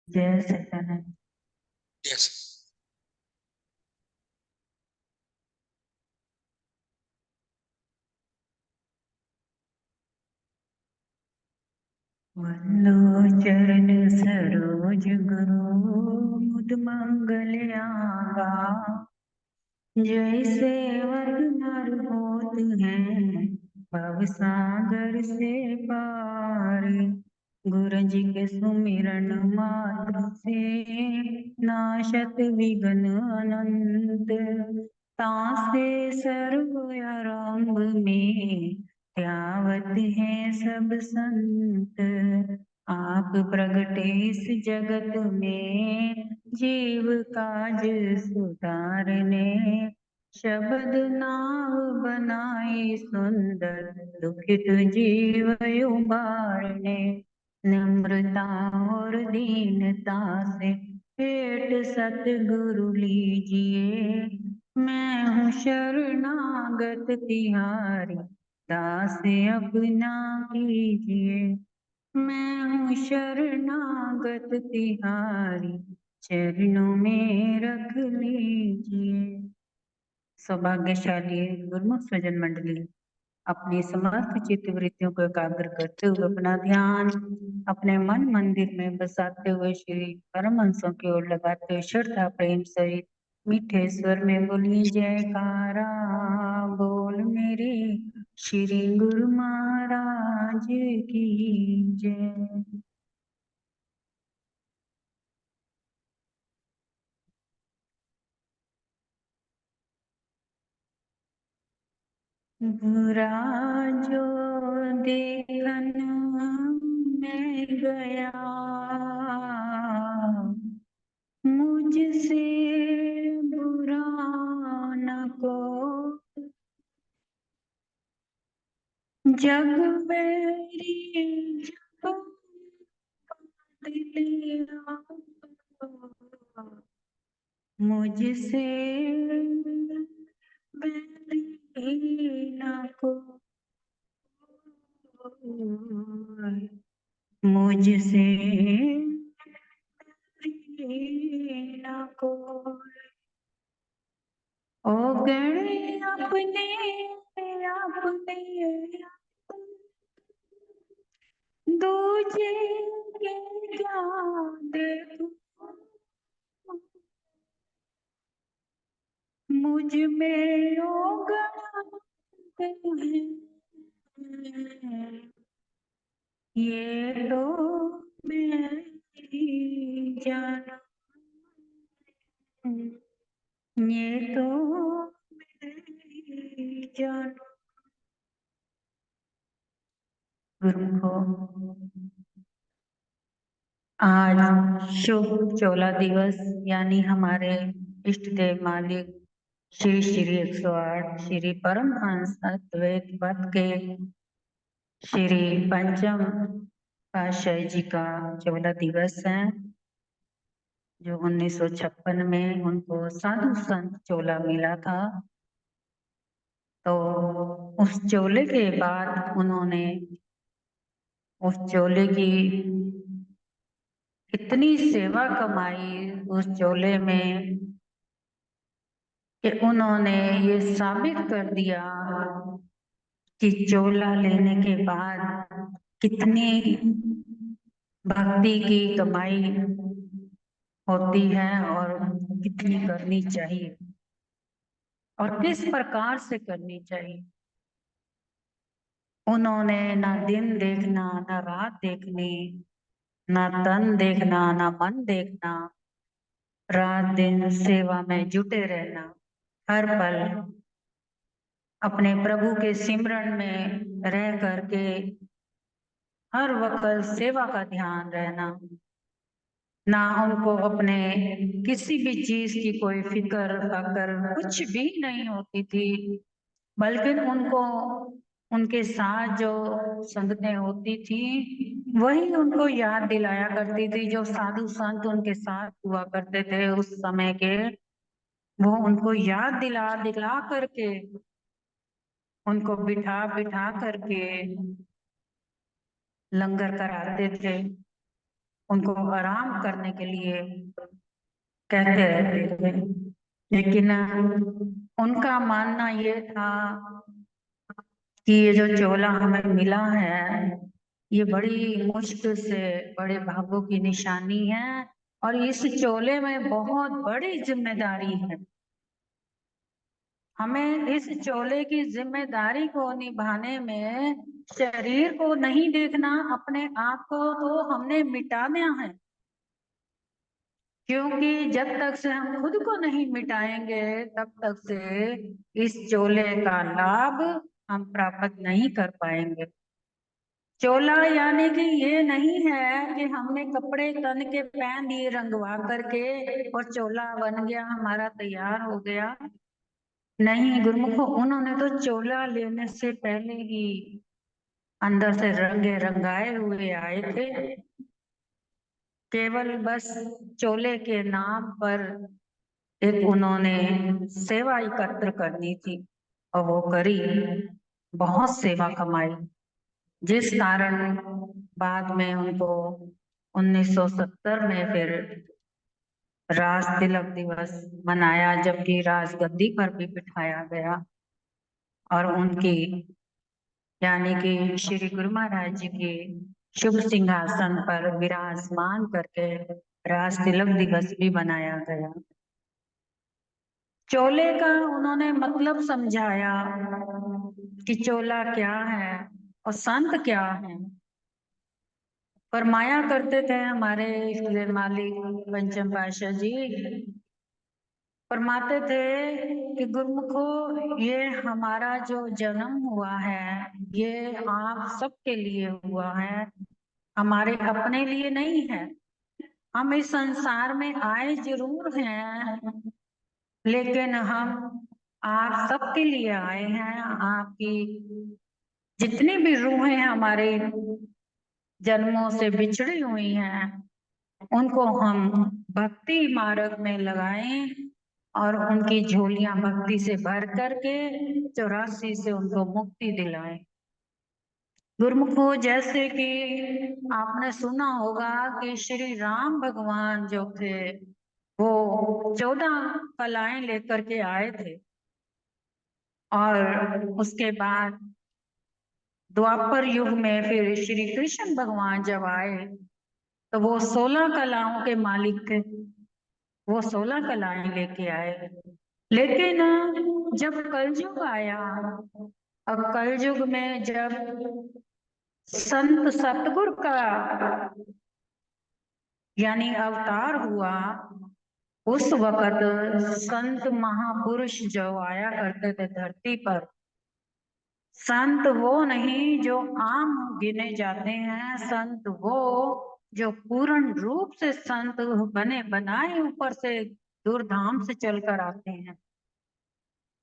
जय सच्चिदानंद। यस। वल्लोचरण सरोज गुरु मुद मंगल आगा। जैसे वर नर होत हैं भव सागर से पार। गुरु जी के सुमिरन मात्र से नाशत विघ्न अनंत। तासे सर्व आरंभ में त्यावत है सब संत। आप प्रगटे इस जगत में जीव काज सुधारने। शब्द नाव बनाए सुंदर दुखित जीव उबारने। नम्रता और दीनता से पेट सतगुरु लीजिए। मैं हूँ शरणागत तिहारी दास अपना कीजिए। मैं हूँ शरणागत तिहारी चरणों में रख लीजिए। सौभाग्यशाली गुरुमुख स्वजन मंडली अपनी समस्त चित्त वृत्तियों को एकाग्र करते हुए अपना ध्यान अपने मन मंदिर में बसाते हुए श्री परमहंसों की ओर लगाते हुए श्रद्धा प्रेम सहित मीठे स्वर में बोलिए जयकारा। बोल मेरे श्री गुरु महाराज की जय। बुरा जो देखन में गया मुझसे बुरा न को। जग मेरी जब बदलिया मुझसे बैरी न को। मुझसे न को। ओ गण अपने अपने दूजे के क्या देखूं। मुझ में ओ गण है ये तो मैं ही जानू। ये तो मैं ही जानू। गुरुमुखो, आज शुभ चोला दिवस यानी हमारे इष्ट देव मालिक श्री श्री 108 श्री परमहंस अद्वैत मत के श्री पंचम पातशाही जी का चोला दिवस है, जो 1956 में उनको साधु संत चोला मिला था। तो उस चोले के बाद उन्होंने उस चोले की इतनी सेवा कमाई उस चोले में कि उन्होंने ये साबित कर दिया कि चोला लेने के बाद कितनी भक्ति की कमाई होती है और कितनी करनी चाहिए और किस प्रकार से करनी चाहिए। उन्होंने ना दिन देखना ना रात देखनी, ना तन देखना ना मन देखना, रात दिन सेवा में जुटे रहना, हर पल अपने प्रभु के सिमरन में रह करके हर वक्त सेवा का ध्यान रहना। ना उनको अपने किसी भी चीज की कोई फिक्र फाकर कुछ भी नहीं होती थी, बल्कि उनको उनके साथ जो संगतें होती थी वही उनको याद दिलाया करती थी। जो साधु संत उनके साथ हुआ करते थे उस समय के, वो उनको याद दिला दिला करके उनको बिठा बिठा करके लंगर कराते थे। उनको आराम करने के लिए कहते रहते थे। लेकिन उनका मानना ये था कि ये जो चोला हमें मिला है, ये बड़ी मुश्किल से बड़े भागों की निशानी है, और इस चोले में बहुत बड़ी जिम्मेदारी है। हमें इस चोले की जिम्मेदारी को निभाने में शरीर को नहीं देखना, अपने आप को तो हमने मिटाना है। क्योंकि जब तक से हम खुद को नहीं मिटाएंगे, तब तक से इस चोले का लाभ हम प्राप्त नहीं कर पाएंगे। चोला यानी कि ये नहीं है कि हमने कपड़े तन के पहन लिए रंगवा करके और चोला बन गया, हमारा तैयार हो गया। नहीं गुरुमुखो, उन्होंने तो चोला लेने से पहले ही अंदर से रंगे रंगाए हुए आए थे। केवल बस चोले के नाम पर एक उन्होंने सेवा एकत्र करनी थी, और वो करी, बहुत सेवा कमाई, जिस कारण बाद में उनको 1970 में फिर राज तिलक दिवस मनाया, जबकि राज गद्दी पर भी बिठाया गया और उनकी यानी कि श्री गुरु महाराज जी की शुभ सिंहासन पर विराजमान करके राज तिलक दिवस भी मनाया गया। चोले का उन्होंने मतलब समझाया कि चोला क्या है और संत क्या है। फरमाया करते थे हमारे इष्ट मालिक पंचम पातशाह जी, फरमाते थे कि गुरुमुखो, ये हमारा जो जन्म हुआ है, ये आप सबके लिए हुआ है, हमारे अपने लिए नहीं है। हम इस संसार में आए जरूर हैं, लेकिन हम आप सबके लिए आए हैं। आपकी जितनी भी रूहें हमारे जन्मों से बिछड़ी हुई हैं, उनको हम भक्ति मार्ग में लगाएं और उनकी झोलियां भक्ति से भर करके 84 से उनको मुक्ति दिलाएं। गुरुमुखो, जैसे कि आपने सुना होगा कि श्री राम भगवान जो थे, वो 14 कलाएं लेकर के आए थे, और उसके बाद द्वापर युग में फिर श्री कृष्ण भगवान जब आए, तो वो 16 कलाओं के मालिक थे। वो 16 कलाएं लेके आए। लेकिन जब कलयुग आया, और कलयुग में जब संत सतगुरु का यानी अवतार हुआ, उस वक्त संत महापुरुष जो आया करते थे धरती पर, संत वो नहीं जो आम गिने जाते हैं, संत वो जो पूर्ण रूप से संत बने बनाए ऊपर से दूरधाम से चलकर आते हैं,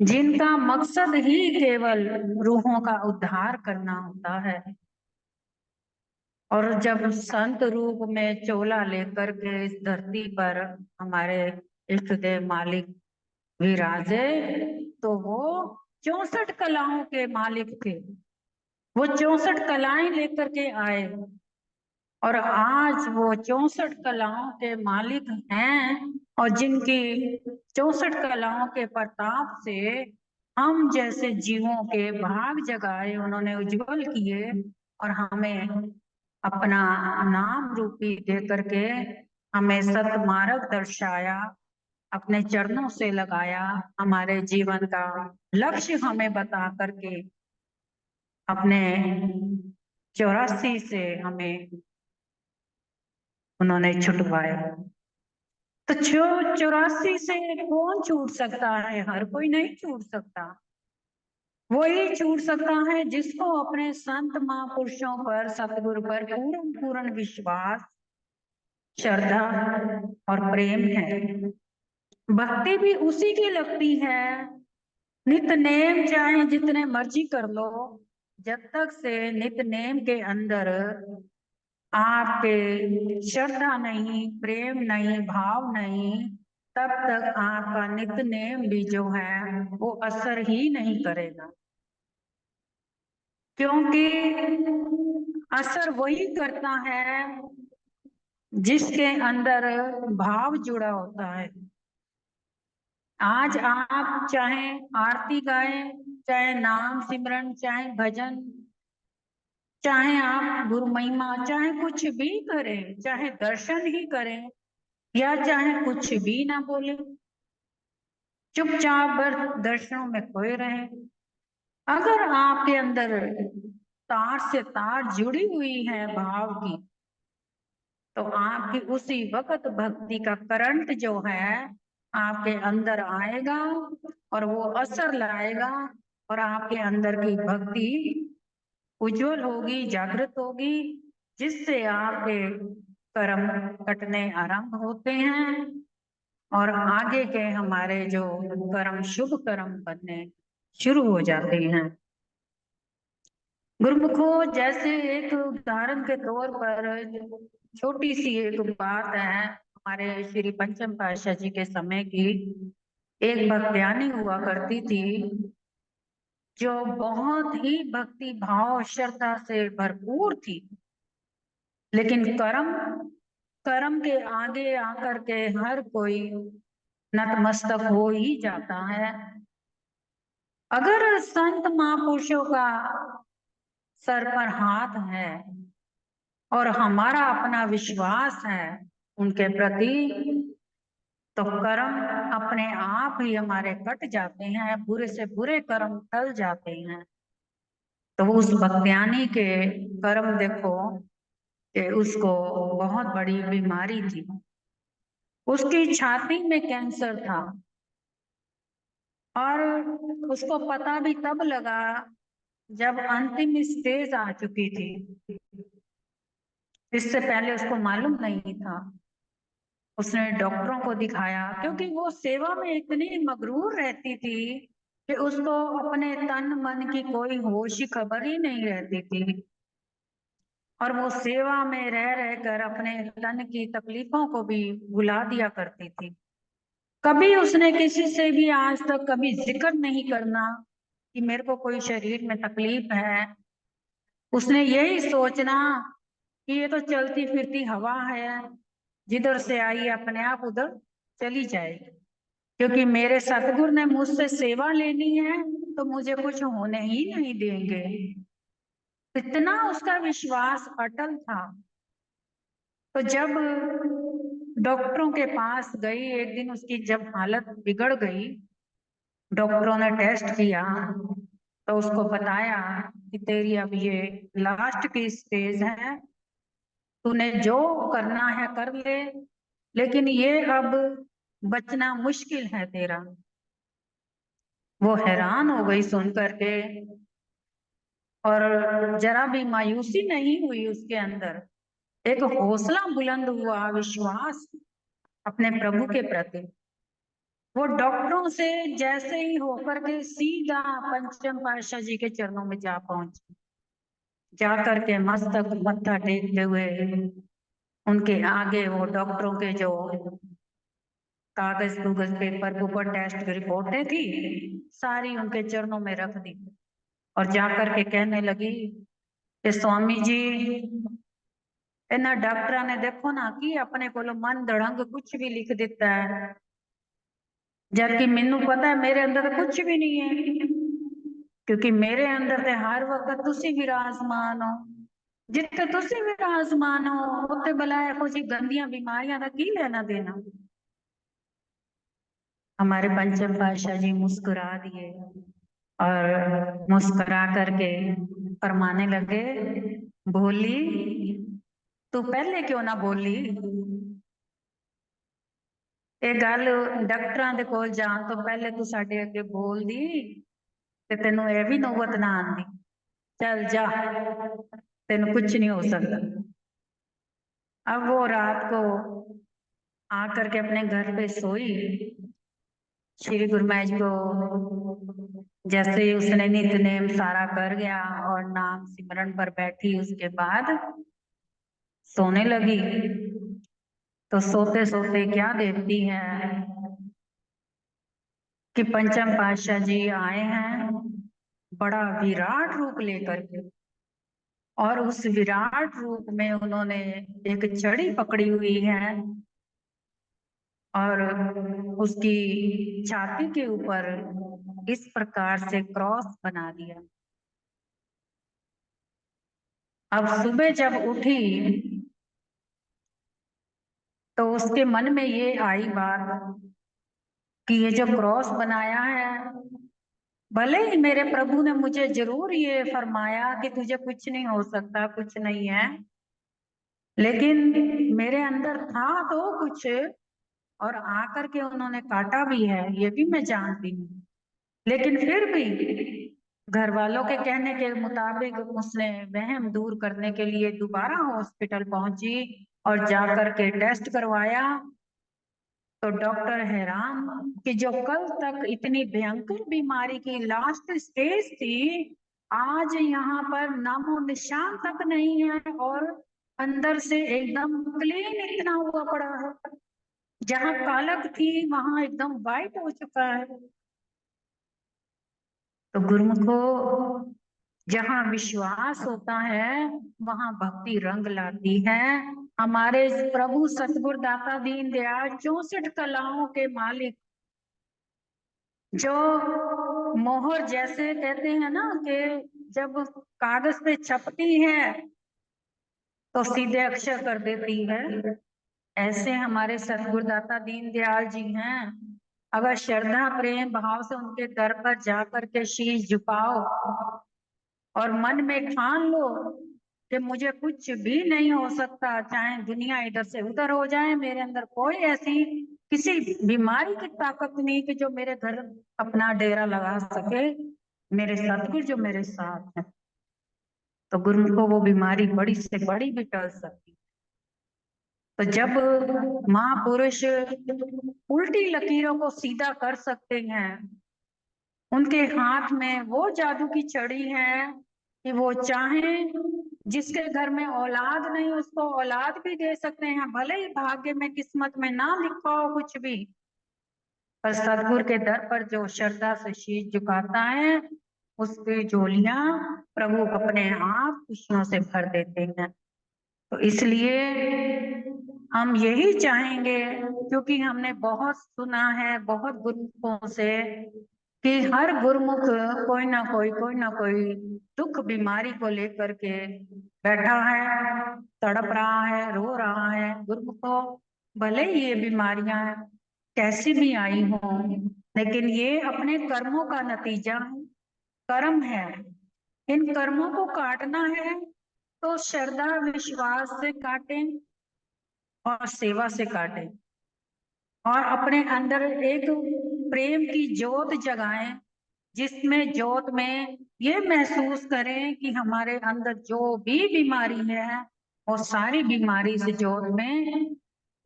जिनका मकसद ही केवल रूहों का उद्धार करना होता है। और जब संत रूप में चोला लेकर के इस धरती पर हमारे इष्ट देव मालिक विराजे, तो वो 64 कलाओं के मालिक थे। वो 64 कलाएं लेकर के आए, और आज वो 64 कलाओं के मालिक हैं, और जिनकी 64 कलाओं के प्रताप से हम जैसे जीवों के भाग जगाए उन्होंने, उज्जवल किए, और हमें अपना नाम रूपी दे करके हमें सतमार्ग दर्शाया, अपने चरणों से लगाया, हमारे जीवन का लक्ष्य हमें बता करके अपने 84 से हमें उन्होंने छुटवाया। तो 84 से कौन छूट सकता है? हर कोई नहीं छूट सकता। वही छूट सकता है जिसको अपने संत महापुरुषों पर, सतगुरु पर पूर्ण पूर्ण विश्वास, श्रद्धा और प्रेम है। भक्ति भी उसी की लगती है। नित नेम चाहे जितने मर्जी कर लो, जब तक से नित नेम के अंदर आपके श्रद्धा नहीं, प्रेम नहीं, भाव नहीं, तब तक आपका नित्य भी जो है वो असर ही नहीं करेगा। क्योंकि असर वही करता है जिसके अंदर भाव जुड़ा होता है। आज आप चाहे आरती गाएं, चाहे नाम सिमरन, चाहे भजन, चाहे आप गुरु महिमा, चाहे कुछ भी करें, चाहे दर्शन ही करें या चाहे कुछ भी ना बोले, चुपचाप बस दर्शनों में खोए रहे, अगर आपके अंदर तार से तार जुड़ी हुई है भाव की, तो आपकी उसी वक्त भक्ति का करंट जो है आपके अंदर आएगा और वो असर लाएगा और आपके अंदर की भक्ति उज्जवल होगी, जागृत होगी, जिससे आपके कर्म कटने आरंभ होते हैं और आगे के हमारे जो कर्म शुभ कर्म बनने शुरू हो जाते हैं। गुरुमुखो, जैसे एक उदाहरण के तौर पर छोटी सी एक बात है, हमारे श्री पंचम पातशाह जी के समय की एक भक्त्यानी हुआ करती थी, जो बहुत ही भक्ति भाव श्रद्धा से भरपूर थी, लेकिन कर्म कर्म के आगे आकर के हर कोई नतमस्तक हो ही जाता है। अगर संत महापुरुषों का सर पर हाथ है और हमारा अपना विश्वास है उनके प्रति, तो कर्म अपने आप ही हमारे कट जाते हैं, बुरे से बुरे कर्म टल जाते हैं। तो उस भक्त्यानी के कर्म देखो कि उसको बहुत बड़ी बीमारी थी, उसकी छाती में कैंसर था और उसको पता भी तब लगा जब अंतिम स्टेज आ चुकी थी, इससे पहले उसको मालूम नहीं था। उसने डॉक्टरों को दिखाया, क्योंकि वो सेवा में इतनी मगरूर रहती थी कि उसको अपने तन मन की कोई होश खबर ही नहीं रहती थी और वो सेवा में रह रहकर अपने तन की तकलीफों को भी भुला दिया करती थी। कभी उसने किसी से भी आज तक कभी जिक्र नहीं करना कि मेरे को कोई शरीर में तकलीफ है। उसने यही सोचना कि ये तो चलती फिरती हवा है, जिधर से आई अपने आप उधर चली जाएगी, क्योंकि मेरे सतगुरु ने मुझसे सेवा लेनी है तो मुझे कुछ होने ही नहीं देंगे। इतना उसका विश्वास अटल था। तो जब डॉक्टरों के पास गई एक दिन, उसकी जब हालत बिगड़ गई, डॉक्टरों ने टेस्ट किया तो उसको बताया कि तेरी अब ये लास्ट की स्टेज है, तूने जो करना है कर ले, लेकिन ये अब बचना मुश्किल है तेरा। वो हैरान हो गई सुन करके और जरा भी मायूसी नहीं हुई उसके अंदर, एक हौसला बुलंद हुआ, विश्वास अपने प्रभु के प्रति। वो डॉक्टरों से जैसे ही होकर के सीधा पंचम पातशाह जी के चरणों में जा पहुंची, जा करके मस्तक मत्था टेकते हुए उनके आगे वो डॉक्टरों के जो कागज कुगज पेपर ऊपर टेस्ट की रिपोर्टें थी सारी उनके चरणों में रख दी और जाकर के कहने लगी कि स्वामी जी, इन्हें डॉक्टर ने देखो ना कि अपने को मन धड़ंग कुछ भी लिख देता है, जबकि मैनू पता है मेरे अंदर तो कुछ भी नहीं है, क्योंकि मेरे अंदर ते हर वक्त तुसी विराजमान हो। जिथे तुसी विराजमान हो उत्थे भला एहो जी गंदियां बीमारियां का की लेना देना। हमारे पंचम पातशाह जी मुस्कुरा दिए और मुस्कुरा करके फरमाने लगे, बोली तू पहले क्यों ना बोली। ये गल डॉक्टरां दे कोल जान तो पहले तू साडे अगे बोल दी ते तेनू ये भी नौबत ना आंदी। चल जा, तेन कुछ नहीं हो सकता। अब वो रात को आकर के अपने घर पे सोई, श्री गुरु महाराज को जैसे ही उसने नित्यनेम सारा कर गया और नाम सिमरन पर बैठी, उसके बाद सोने लगी, तो सोते सोते क्या देखती है कि पंचम पातशाह जी आए हैं बड़ा विराट रूप लेकर के और उस विराट रूप में उन्होंने एक छड़ी पकड़ी हुई है और उसकी छाती के ऊपर इस प्रकार से क्रॉस बना दिया। अब सुबह जब उठी तो उसके मन में ये आई बात कि ये जो क्रॉस बनाया है, भले ही मेरे प्रभु ने मुझे जरूर ये फरमाया कि तुझे कुछ नहीं हो सकता, कुछ नहीं है, लेकिन मेरे अंदर था तो कुछ, और आकर के उन्होंने काटा भी है, ये भी मैं जानती हूँ। लेकिन फिर भी घर वालों के कहने के मुताबिक उसने वहम दूर करने के लिए दोबारा हॉस्पिटल पहुंची और जाकर के टेस्ट करवाया। तो डॉक्टर हैरान कि जो कल तक इतनी भयंकर बीमारी की लास्ट स्टेज थी, आज यहाँ पर नामो निशान तक नहीं है और अंदर से एकदम क्लीन इतना हुआ पड़ा है। जहाँ कालक थी वहां एकदम वाइट हो चुका है। तो गुरुमुखो, जहाँ विश्वास होता है वहां भक्ति रंग लाती है। हमारे प्रभु सतगुरु दाता दीन दयाल 64 कलाओं के मालिक, जो मोहर जैसे कहते हैं ना कि जब कागज पे छपती है तो सीधे अक्षर कर देती है, ऐसे हमारे सतगुरु दाता दीन दयाल जी हैं। अगर श्रद्धा प्रेम भाव से उनके दर पर जाकर के शीश झुकाओ और मन में ठान लो कि मुझे कुछ भी नहीं हो सकता, चाहे दुनिया इधर से उधर हो जाए, मेरे अंदर कोई ऐसी किसी बीमारी की ताकत नहीं कि जो मेरे घर अपना डेरा लगा सके, मेरे सतगुरु जो मेरे साथ है, तो गुरु को वो बीमारी बड़ी से बड़ी भी टल सकती। तो जब महापुरुष उल्टी लकीरों को सीधा कर सकते हैं, उनके हाथ में वो जादू की छड़ी है कि वो चाहे जिसके घर में औलाद नहीं उसको औलाद भी दे सकते हैं, भले ही भाग्य में किस्मत में ना लिखा हो कुछ भी, पर सतगुरु के दर पर जो श्रद्धा से शीश झुकाता है उसकी झोलियां प्रभु अपने आप खुशियों से भर देते हैं। तो इसलिए हम यही चाहेंगे, क्योंकि हमने बहुत सुना है बहुत गुरुमुखों से कि हर गुरुमुख कोई ना कोई दुख बीमारी को लेकर के बैठा है, तड़प रहा है, रो रहा है। गुरुमुखों, भले ही ये बीमारियां कैसी भी आई हो, लेकिन ये अपने कर्मों का नतीजा है, कर्म है। इन कर्मों को काटना है तो श्रद्धा विश्वास से काटें और सेवा से काटें, और अपने अंदर एक प्रेम की ज्योत जगाएं, जिसमें ज्योत में ये महसूस करें कि हमारे अंदर जो भी बीमारी है वो सारी बीमारी से ज्योत में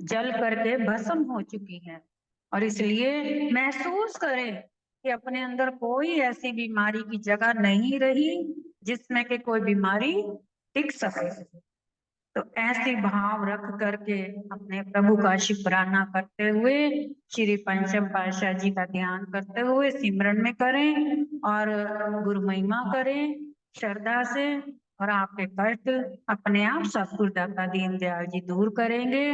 जल करके भस्म हो चुकी है। और इसलिए महसूस करें कि अपने अंदर कोई ऐसी बीमारी की जगह नहीं रही जिसमें कि कोई बीमारी टिक सके। तो ऐसे भाव रख करके अपने प्रभु का शुक्राना करते हुए श्री पंचम पातशाह जी का ध्यान करते हुए सिमरन में करें और गुरु महिमा करें श्रद्धा से, और आपके कष्ट अपने आप सतगुरु दाता दीन दयाल जी दूर करेंगे।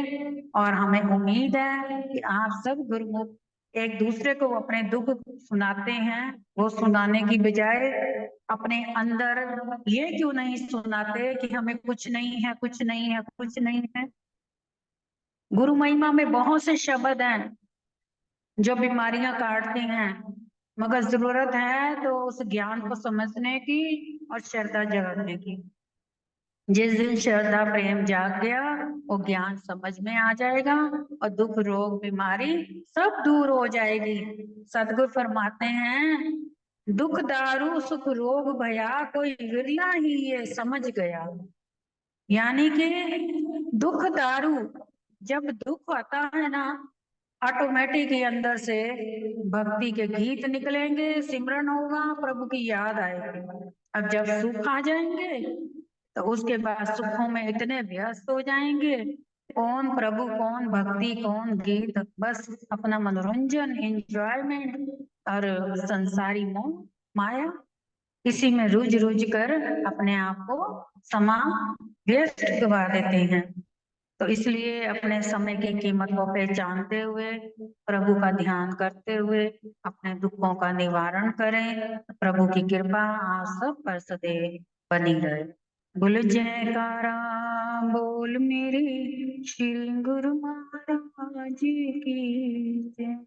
और हमें उम्मीद है कि आप सब गुरुमुख एक दूसरे को अपने दुख सुनाते हैं, वो सुनाने की बजाय अपने अंदर ये क्यों नहीं सुनाते कि हमें कुछ नहीं है, कुछ नहीं है, कुछ नहीं है। गुरु महिमा में बहुत से शब्द हैं जो बीमारियां काटते हैं, मगर जरूरत है तो उस ज्ञान को समझने की और श्रद्धा जगाने की। जिस दिन श्रद्धा प्रेम जाग गया वो ज्ञान समझ में आ जाएगा और दुख रोग बीमारी सब दूर हो जाएगी। सतगुरु फरमाते हैं, दुख दारू सुख रोग भया कोई विरला ही ये समझ गया। यानी कि दुख दारू, जब दुख आता है ना, ऑटोमेटिक ही अंदर से भक्ति के गीत निकलेंगे, सिमरन होगा, प्रभु की याद आएगी। अब जब सुख आ जाएंगे तो उसके बाद सुखों में इतने व्यस्त हो जाएंगे, कौन प्रभु कौन भक्ति कौन गीत, बस अपना मनोरंजन एंजॉयमेंट और संसारी मोह माया। इसी में रूझ रूझ कर अपने आप को समा व्यस्त गवा देते हैं। तो इसलिए अपने समय की कीमत को पहचानते हुए, प्रभु का ध्यान करते हुए अपने दुखों का निवारण करें। प्रभु की कृपा आप सब पर सदैव बनी रहे। बोल जयकारा बोल मेरी श्री गुरु महाराज की जय।